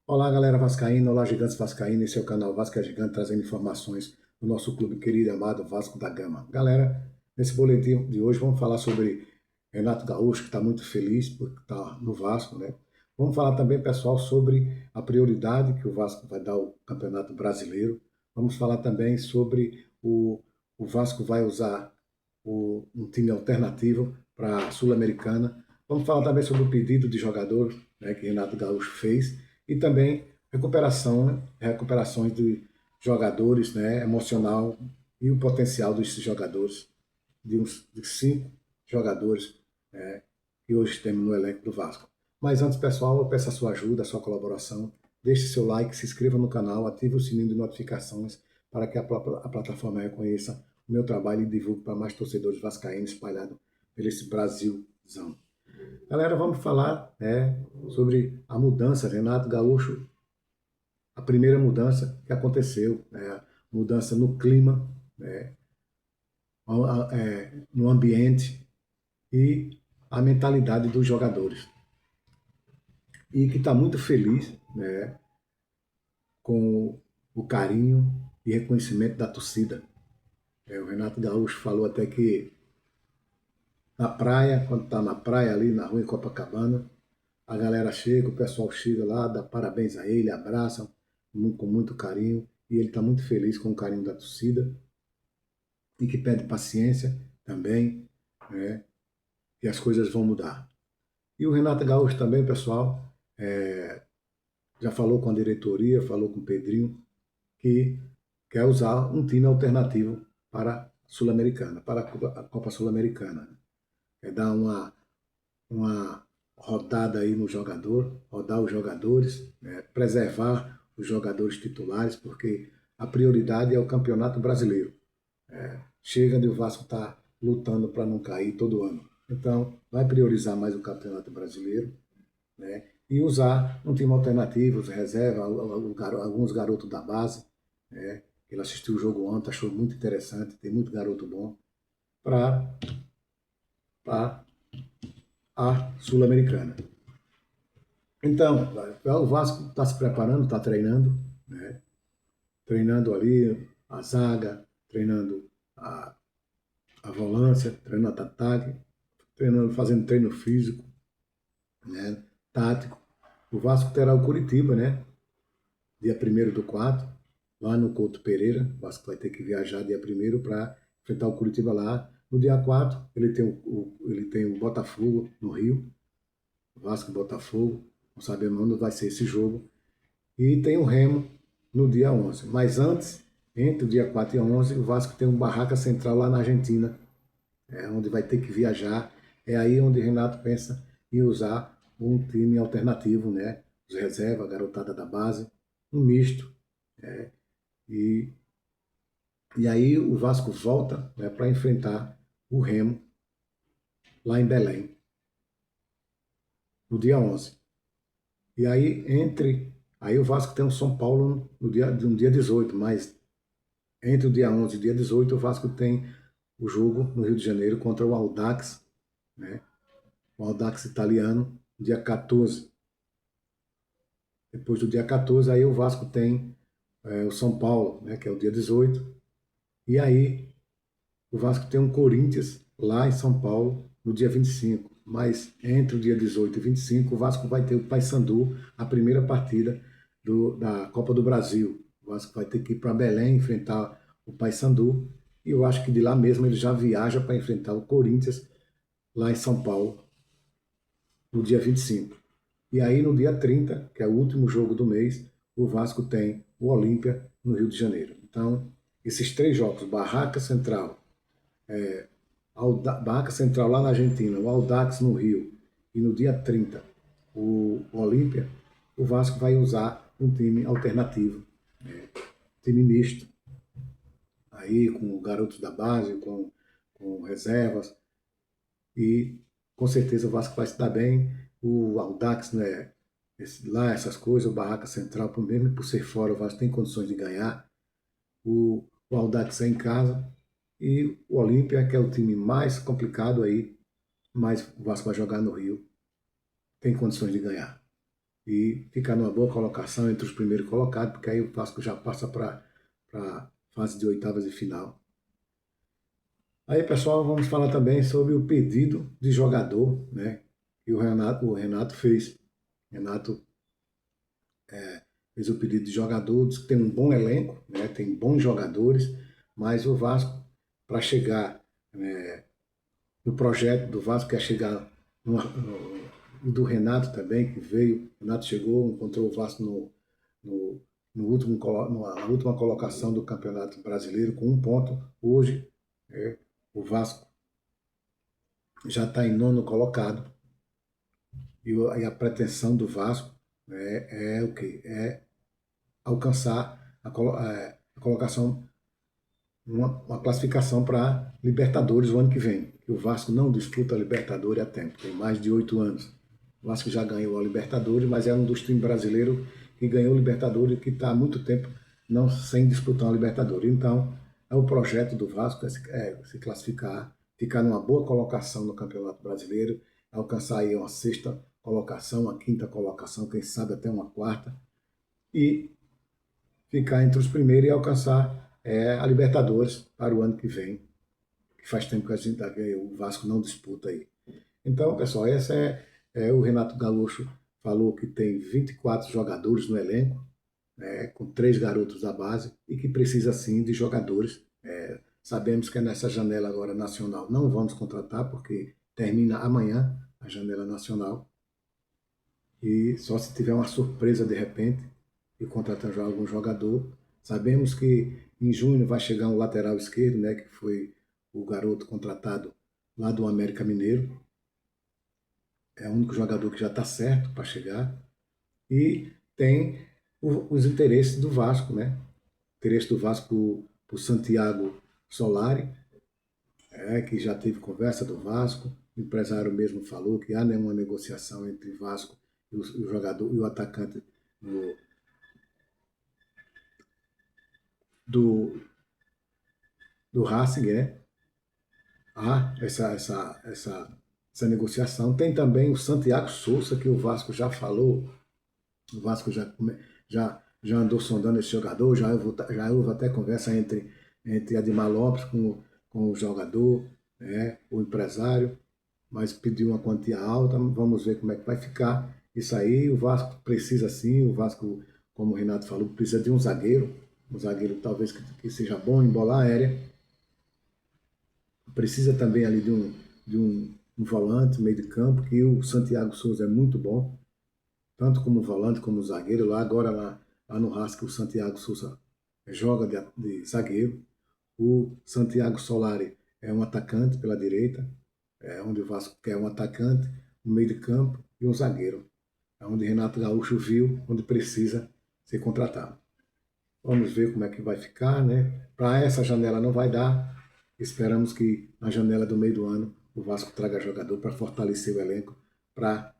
Olá, galera vascaína, olá, gigantes vascaínos, esse é o canal Vasco é Gigante, trazendo informações do nosso clube querido e amado Vasco da Gama. Galera, nesse boletim de hoje vamos falar sobre Renato Gaúcho, que está muito feliz por estar no Vasco, né? Vamos falar também, pessoal, sobre a prioridade que o Vasco vai dar ao Campeonato Brasileiro. Vamos falar também sobre o Vasco vai usar um time alternativo para a Sul-Americana. Vamos falar também sobre o pedido de jogador, né, que Renato Gaúcho fez e também recuperação, né, recuperações de jogadores, né, emocional e o potencial desses jogadores, de 5 jogadores, né, que hoje temos no elenco do Vasco. Mas antes, pessoal, eu peço a sua ajuda, a sua colaboração. Deixe seu like, se inscreva no canal, ative o sininho de notificações para que a plataforma reconheça o meu trabalho e divulgue para mais torcedores vascaínos espalhados por esse Brasilzão. Galera, vamos falar sobre a mudança, Renato Gaúcho, a primeira mudança que aconteceu, né, mudança no clima, né, no ambiente e a mentalidade dos jogadores. E que está muito feliz, né, com o carinho e reconhecimento da torcida. O Renato Gaúcho falou até que na praia, quando está na praia ali na rua em Copacabana, a galera chega, o pessoal chega lá, dá parabéns a ele, abraçam com muito carinho, e ele está muito feliz com o carinho da torcida, e que pede paciência também, né, e as coisas vão mudar. E o Renato Gaúcho também, pessoal, já falou com a diretoria, falou com o Pedrinho, que quer usar um time alternativo para a Sul-Americana, para a Copa Sul-Americana. Quer dar uma rodada aí no jogador, rodar os jogadores, né, preservar os jogadores titulares, porque a prioridade é o Campeonato Brasileiro. Chega de o Vasco estar lutando para não cair todo ano. Então, vai priorizar mais o Campeonato Brasileiro, né, e usar um time alternativo, reserva, alguns garotos da base, né. Ele assistiu o jogo ontem, achou muito interessante, tem muito garoto bom, para a Sul-Americana. Então, o Vasco está se preparando, está treinando, né? Treinando ali a zaga, treinando a volância, treinando a ataque, treinando, fazendo treino físico, né? Tático. O Vasco terá o Curitiba, né? Dia 1º do 4, lá no Couto Pereira. O Vasco vai ter que viajar dia 1º para enfrentar o Curitiba lá. No dia 4, ele tem o Botafogo no Rio, Vasco e Botafogo. Não sabemos onde vai ser esse jogo. E tem o Remo no dia 11. Mas antes, entre o dia 4 e 11, o Vasco tem um Barraca Central lá na Argentina, onde vai ter que viajar. É aí onde Renato pensa em usar um time alternativo, né? Os reserva, a garotada da base, um misto. E, e aí o Vasco volta, né, para enfrentar o Remo lá em Belém, no dia 11. E aí, aí o Vasco tem o São Paulo no dia 18, mas entre o dia 11 e o dia 18, o Vasco tem o jogo no Rio de Janeiro contra o Audax, né? O Audax italiano, dia 14. Depois do dia 14, aí o Vasco tem o São Paulo, né, que é o dia 18. E aí o Vasco tem um Corinthians lá em São Paulo no dia 25. Mas entre o dia 18 e 25, o Vasco vai ter o Paysandu, a primeira partida da Copa do Brasil. O Vasco vai ter que ir para Belém enfrentar o Paysandu. E eu acho que de lá mesmo ele já viaja para enfrentar o Corinthians lá em São Paulo no dia 25. E aí no dia 30, que é o último jogo do mês, o Vasco tem o Olímpia no Rio de Janeiro. Então, esses 3 jogos, Barraca Central lá na Argentina, o Audax no Rio, e no dia 30, o Olímpia, o Vasco vai usar um time alternativo, time misto, aí com garotos da base, com reservas, e com certeza o Vasco vai se dar bem. O Audax, né, lá essas coisas, o Barraca Central, mesmo por ser fora, o Vasco tem condições de ganhar. O Audax é em casa, e o Olímpia, que é o time mais complicado aí, mas o Vasco vai jogar no Rio, tem condições de ganhar. e ficar numa boa colocação entre os primeiros colocados, porque aí o Vasco já passa para a fase de oitavas de final. Aí, pessoal, vamos falar também sobre o pedido de jogador, né, que o Renato fez. Renato fez o pedido de jogador, diz que tem um bom elenco, né, tem bons jogadores, mas o Vasco, para chegar no projeto do Vasco, quer chegar do Renato também, que veio, o Renato chegou, encontrou o Vasco no, na última colocação do Campeonato Brasileiro com 1 ponto. Hoje, o Vasco já está em 9º colocado, e a pretensão do Vasco é o quê? É alcançar a colocação, uma classificação para Libertadores o ano que vem. Que o Vasco não disputa a Libertadores há tempo, tem mais de 8 anos. O Vasco já ganhou a Libertadores, mas é um dos times brasileiros que ganhou a Libertadores, que está há muito tempo não sem disputar a Libertadores. Então, é o projeto do Vasco se classificar, ficar numa boa colocação no Campeonato Brasileiro, alcançar aí uma 6ª colocação, uma 5ª colocação, quem sabe até uma 4ª, e ficar entre os primeiros e alcançar a Libertadores para o ano que vem, que faz tempo que o Vasco não disputa aí. Então, pessoal, essa o Renato Gaúcho falou que tem 24 jogadores no elenco, com 3 garotos da base, e que precisa sim de jogadores. Sabemos que nessa janela agora nacional não vamos contratar, porque termina amanhã a janela nacional, e só se tiver uma surpresa de repente e contratar já algum jogador. Sabemos que em junho vai chegar um lateral esquerdo, né, que foi o garoto contratado lá do América Mineiro. É o único jogador que já está certo para chegar. E tem os interesses do Vasco, né? Interesse do Vasco por Santiago Solari, que já teve conversa do Vasco. O empresário mesmo falou que há nenhuma negociação entre o Vasco e o jogador e o atacante do Racing, né? Há essa negociação. Tem também o Santiago Souza, que o Vasco já falou, o Vasco já andou sondando esse jogador, já houve até conversa entre Ademar Lopes com o jogador, o empresário, mas pediu uma quantia alta. Vamos ver como é que vai ficar isso aí. O Vasco precisa sim, o Vasco, como o Renato falou, precisa de um zagueiro talvez que seja bom em bola aérea. Precisa também ali de um volante, meio de campo, que o Santiago Souza é muito bom, tanto como volante como zagueiro. Lá no Racing, o Santiago Souza joga de zagueiro. O Santiago Solari é um atacante pela direita, onde o Vasco quer um atacante, um meio de campo e um zagueiro. É onde Renato Gaúcho viu, onde precisa ser contratado. Vamos ver como é que vai ficar, né? Para essa janela não vai dar. Esperamos que na janela do meio do ano o Vasco traga jogador para fortalecer o elenco, para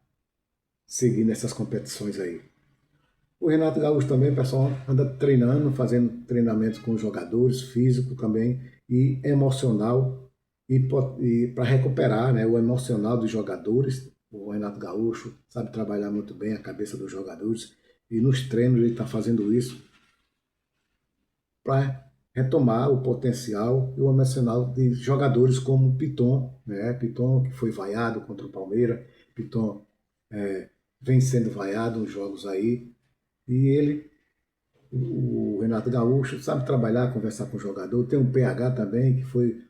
seguir nessas competições aí. O Renato Gaúcho também, pessoal, anda treinando, fazendo treinamentos com os jogadores, físico também e emocional, e para recuperar, né, o emocional dos jogadores. O Renato Gaúcho sabe trabalhar muito bem a cabeça dos jogadores, e nos treinos ele está fazendo isso para retomar o potencial e o emocional de jogadores como Piton, né? Piton, que foi vaiado contra o Palmeiras. Piton vem sendo vaiado nos jogos aí, e ele, o Renato Gaúcho, sabe trabalhar, conversar com o jogador. Tem um PH também, que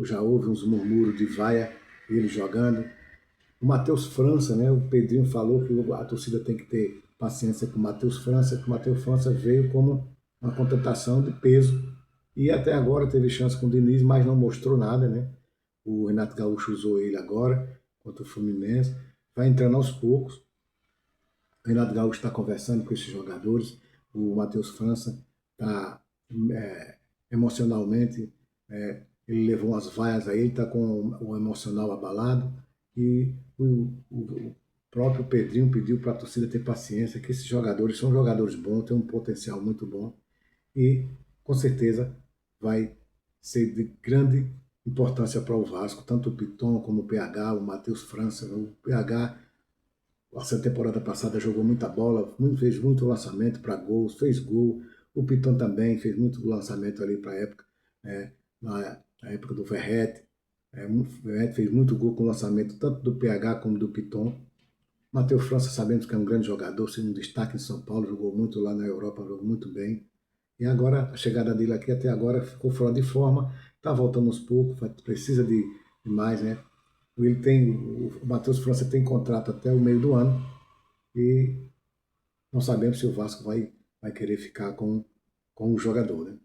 já houve uns murmúrios de vaia, ele jogando. O Matheus França, né? O Pedrinho falou que a torcida tem que ter paciência com o Matheus França, que o Matheus França veio como uma contratação de peso, e até agora teve chance com o Diniz, mas não mostrou nada, né? O Renato Gaúcho usou ele agora contra o Fluminense, vai entrando aos poucos. O Renato Gaúcho está conversando com esses jogadores. O Matheus França está emocionalmente, ele levou umas vaias aí, está com o emocional abalado, e o próprio Pedrinho pediu para a torcida ter paciência, que esses jogadores são jogadores bons, têm um potencial muito bom, e com certeza vai ser de grande importância para o Vasco, tanto o Piton como o PH, o Matheus França. O PH essa temporada passada jogou muita bola, fez muito lançamento para gols, fez gol. O Piton também fez muito lançamento ali para a época, né? Na época do Verratti. O Verratti fez muito gol com lançamento, tanto do PH como do Piton. Matheus França, sabemos que é um grande jogador, sendo um destaque em São Paulo, jogou muito lá na Europa, jogou muito bem. E agora, a chegada dele aqui até agora ficou fora de forma, está voltando aos poucos, precisa de mais, né? O Matheus França tem contrato até o meio do ano e não sabemos se o Vasco vai querer ficar com o jogador, né?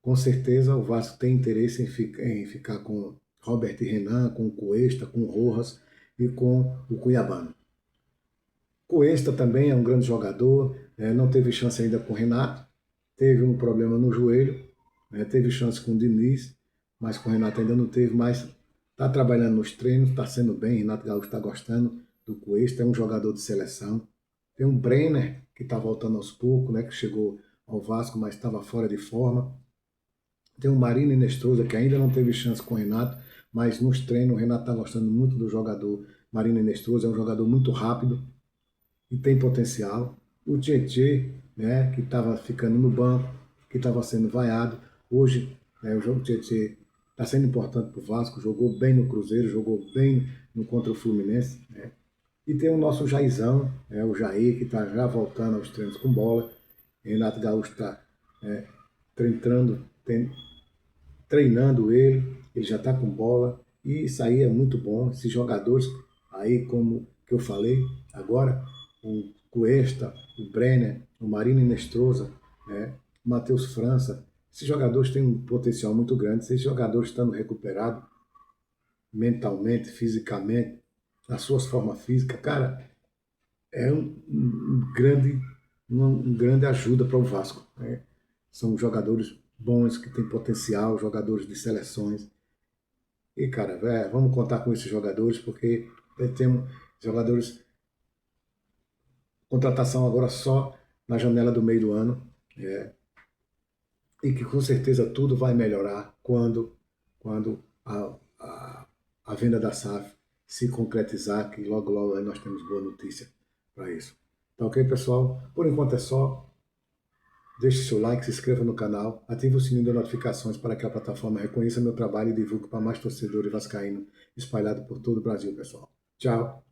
Com certeza o Vasco tem interesse em ficar com Robert Renan, com o Cuesta, com o Rojas e com o Cuiabano. Cuesta também é um grande jogador, não teve chance ainda com o Renato, teve um problema no joelho, teve chance com o Diniz, mas com o Renato ainda não teve, mas está trabalhando nos treinos, está sendo bem, Renato Gaúcho está gostando do Cuesta, é um jogador de seleção. Tem um Brenner, que está voltando aos poucos, né, que chegou ao Vasco, mas estava fora de forma. Tem o Marino Inestrosa, que ainda não teve chance com o Renato, mas nos treinos o Renato está gostando muito do jogador Marino Inestrosa, é um jogador muito rápido e tem potencial. O Tietê, né, que estava ficando no banco, que estava sendo vaiado. Hoje, o jogo Tietê está sendo importante para o Vasco, jogou bem no Cruzeiro, jogou bem no contra o Fluminense. Né? E tem o nosso Jairzão, o Jair, que está já voltando aos treinos com bola. Renato Gaúcho está treinando ele já está com bola. E isso aí é muito bom. Esses jogadores aí, como que eu falei agora, o Cuesta, o Brenner, o Marino Inestrosa, né, o Matheus França, esses jogadores têm um potencial muito grande. Esses jogadores estando recuperados mentalmente, fisicamente, nas suas formas físicas, cara, é um grande ajuda para o Vasco. Né? São jogadores bons, que têm potencial, jogadores de seleções. E, cara, vamos contar com esses jogadores, porque temos jogadores, contratação agora só na janela do meio do ano, e que com certeza tudo vai melhorar quando a venda da SAF se concretizar, que logo logo aí nós temos boa notícia para isso. Tá ok, pessoal? Por enquanto é só. Deixe seu like, se inscreva no canal, ative o sininho de notificações para que a plataforma reconheça meu trabalho e divulgue para mais torcedores vascaínos espalhados por todo o Brasil, pessoal. Tchau!